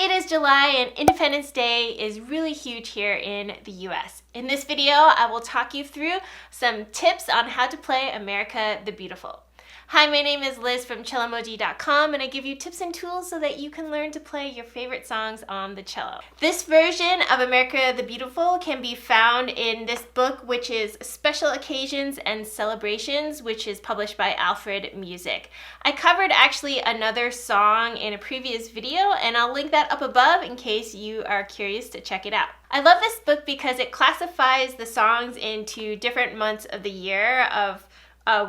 It is July and Independence Day is really huge here in the US. In this video, I will talk you through some tips on how to play America the Beautiful. Hi, my name is Liz from Cellomoji.com, and I give you tips and tools so that you can learn to play your favorite songs on the cello. This version of America the Beautiful can be found in this book, which is Special Occasions and Celebrations, which is published by Alfred Music. I covered actually another song in a previous video, and I'll link that up above in case you are curious to check it out. I love this book because it classifies the songs into different months of the year of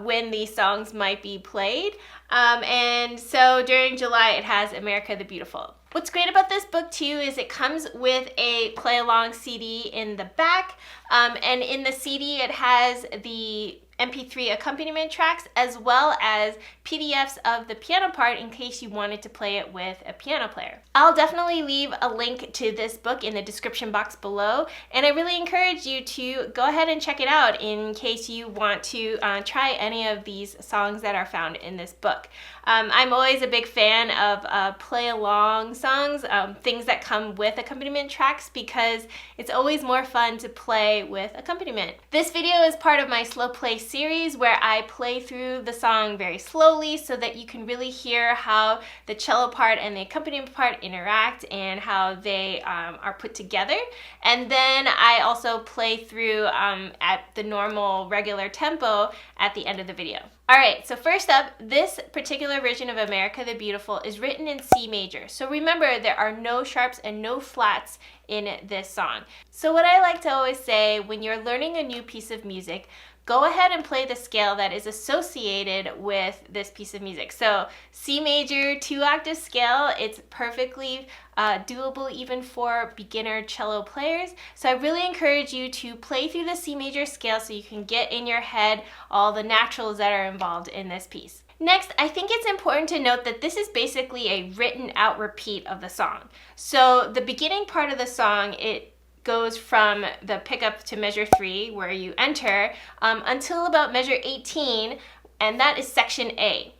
when these songs might be played. And so during July, it has America the Beautiful. What's great about this book too is it comes with a play-along CD in the back. And in the CD, it has the MP3 accompaniment tracks as well as PDFs of the piano part in case you wanted to play it with a piano player. I'll definitely leave a link to this book in the description box below, and I really encourage you to go ahead and check it out in case you want to try any of these songs that are found in this book. I'm always a big fan of play-along songs, things that come with accompaniment tracks, because it's always more fun to play with accompaniment. This video is part of my slow play series where I play through the song very slowly so that you can really hear how the cello part and the accompaniment part interact and how they are put together. And then I also play through at the normal regular tempo at the end of the video. Alright, so first up, this particular version of America the Beautiful is written in C major. So remember, there are no sharps and no flats in this song. So what I like to always say when you're learning a new piece of music, go ahead and play the scale that is associated with this piece of music. So C major, 2-octave scale, it's perfectly doable even for beginner cello players. So I really encourage you to play through the C major scale so you can get in your head all the naturals that are involved in this piece. Next, I think it's important to note that this is basically a written out repeat of the song. So the beginning part of the song, it goes from the pickup to measure 3 where you enter until about measure 18, and that is section A.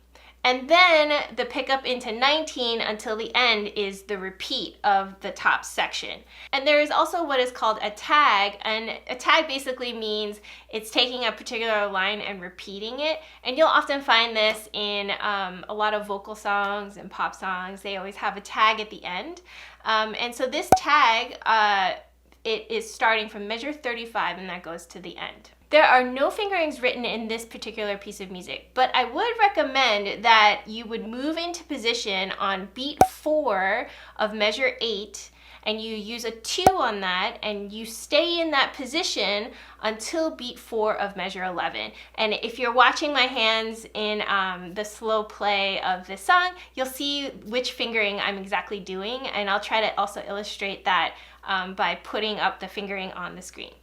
And then the pickup into 19 until the end is the repeat of the top section. And there is also what is called a tag, and a tag basically means it's taking a particular line and repeating it. And you'll often find this in a lot of vocal songs and pop songs. They always have a tag at the end. And so this tag, it is starting from measure 35 and that goes to the end. There are no fingerings written in this particular piece of music, but I would recommend that you would move into position on beat 4 of measure 8, and you use a 2 on that, and you stay in that position until beat 4 of measure 11. And if you're watching my hands in the slow play of this song, you'll see which fingering I'm exactly doing, and I'll try to also illustrate that by putting up the fingering on the screen.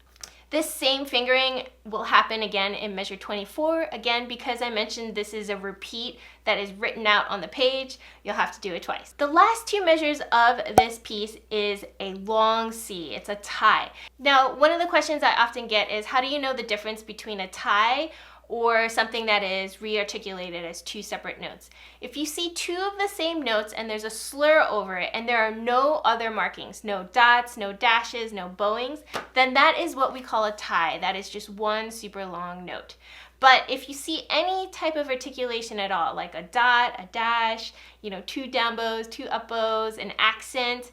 This same fingering will happen again in measure 24. Again, because I mentioned this is a repeat that is written out on the page, you'll have to do it twice. The last 2 measures of this piece is a long C. It's a tie. Now, one of the questions I often get is, how do you know the difference between a tie or something that is rearticulated as 2 separate notes? If you see 2 of the same notes and there's a slur over it and there are no other markings, no dots, no dashes, no bowings, then that is what we call a tie. That is just one super long note. But if you see any type of articulation at all, like a dot, a dash, 2 down bows, 2 up bows, an accent,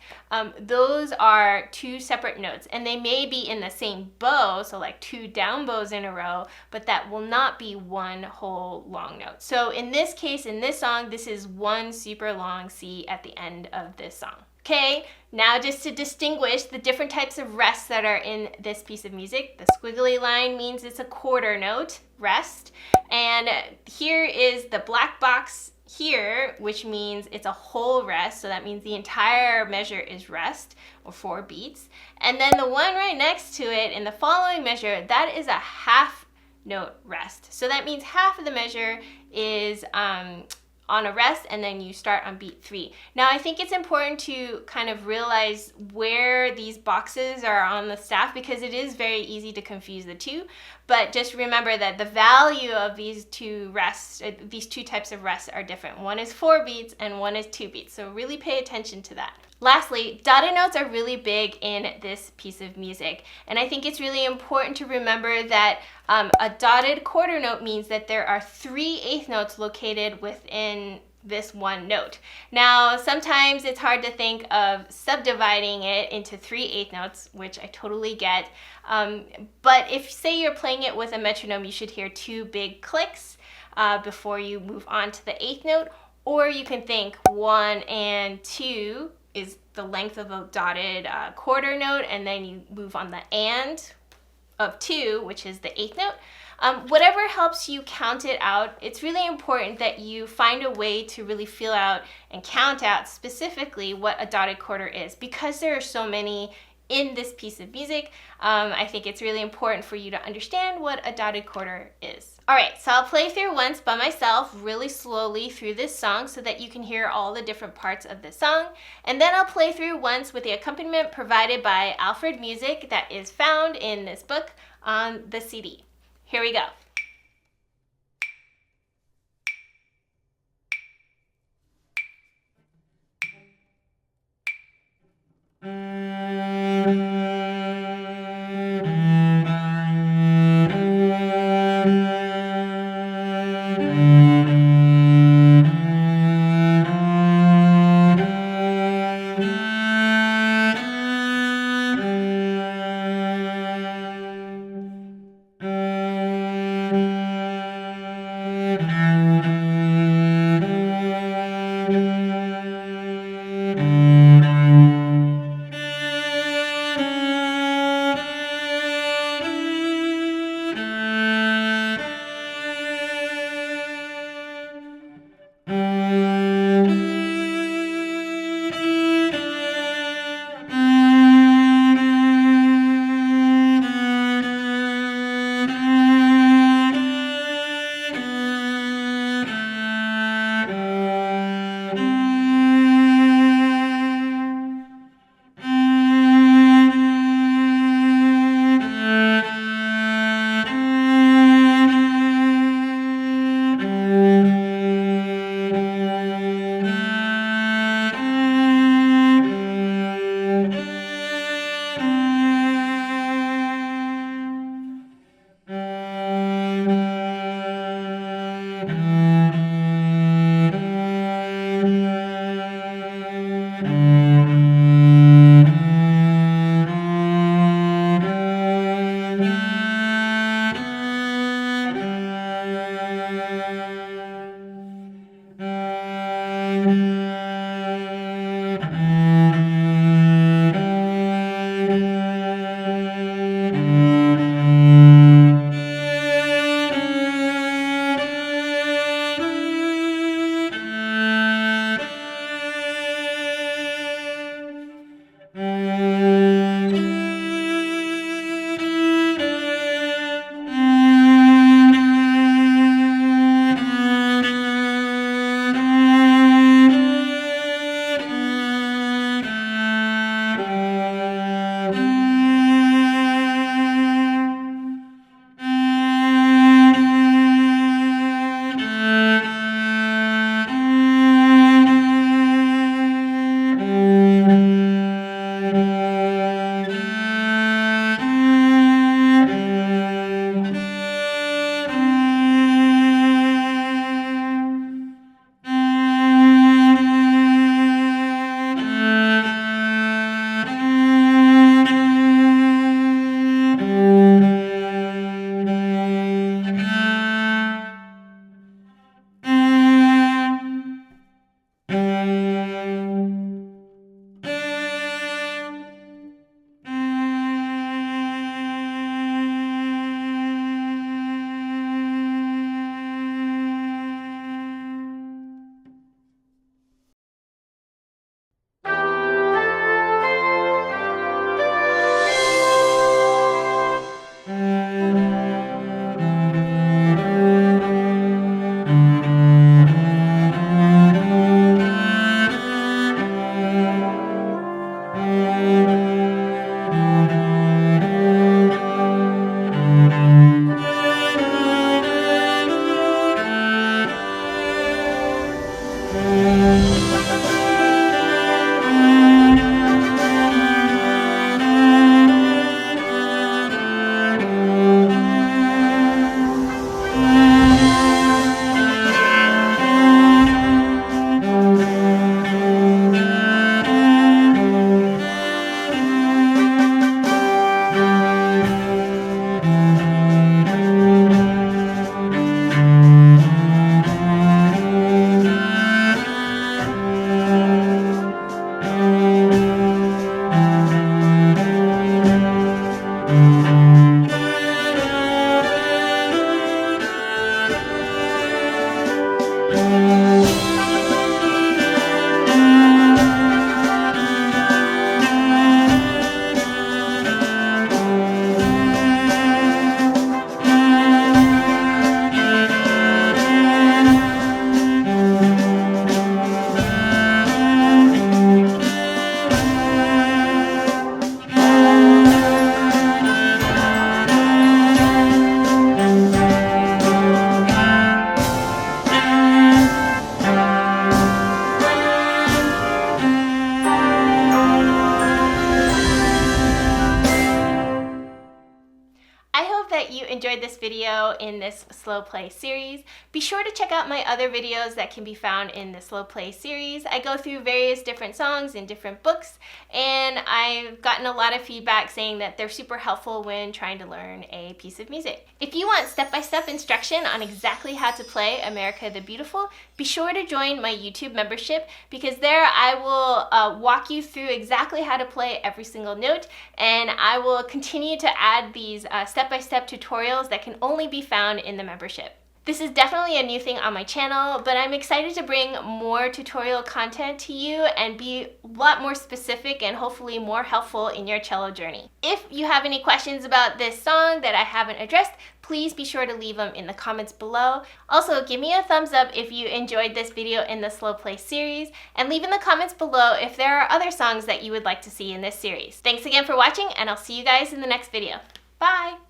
those are 2 separate notes. And they may be in the same bow, so like 2 down bows in a row, but that will not be one whole long note. So in this case, in this song, this is one super long C at the end of this song. Okay, now just to distinguish the different types of rests that are in this piece of music, the squiggly line means it's a quarter note rest, and here is the black box here, which means it's a whole rest, so that means the entire measure is rest, or 4 beats. And then the one right next to it in the following measure, that is a half note rest. So that means half of the measure is on a rest, and then you start on beat 3. Now I think it's important to kind of realize where these boxes are on the staff, because it is very easy to confuse the two, but just remember that the value of these 2 rests, these 2 types of rests are different. One is 4 beats and one is 2 beats, so really pay attention to that. Lastly, dotted notes are really big in this piece of music, and I think it's really important to remember that a dotted quarter note means that there are 3/8 notes located within this one note. Now, sometimes it's hard to think of subdividing it into 3/8 notes, which I totally get, but if, say, you're playing it with a metronome, you should hear 2 big clicks before you move on to the 8th note, or you can think 1 and 2 is the length of a dotted quarter note, and then you move on the and of 2, which is the 8th note. Whatever helps you count it out, it's really important that you find a way to really feel out and count out specifically what a dotted quarter is. Because there are so many in this piece of music, I think it's really important for you to understand what a dotted quarter is. All right, so I'll play through once by myself really slowly through this song so that you can hear all the different parts of the song. And then I'll play through once with the accompaniment provided by Alfred Music that is found in this book on the CD. Here we go. enjoyed this video in this slow play series, be sure to check out my other videos that can be found in the slow play series. I go through various different songs in different books, and I've gotten a lot of feedback saying that they're super helpful when trying to learn a piece of music. If you want step-by-step instruction on exactly how to play America the Beautiful, be sure to join my YouTube membership, because there I will walk you through exactly how to play every single note, and I will continue to add these step-by-step tutorials that can only be found in the membership. This is definitely a new thing on my channel, but I'm excited to bring more tutorial content to you and be a lot more specific and hopefully more helpful in your cello journey. If you have any questions about this song that I haven't addressed, please be sure to leave them in the comments below. Also, give me a thumbs up if you enjoyed this video in the slow play series, and leave in the comments below if there are other songs that you would like to see in this series. Thanks again for watching, and I'll see you guys in the next video. Bye!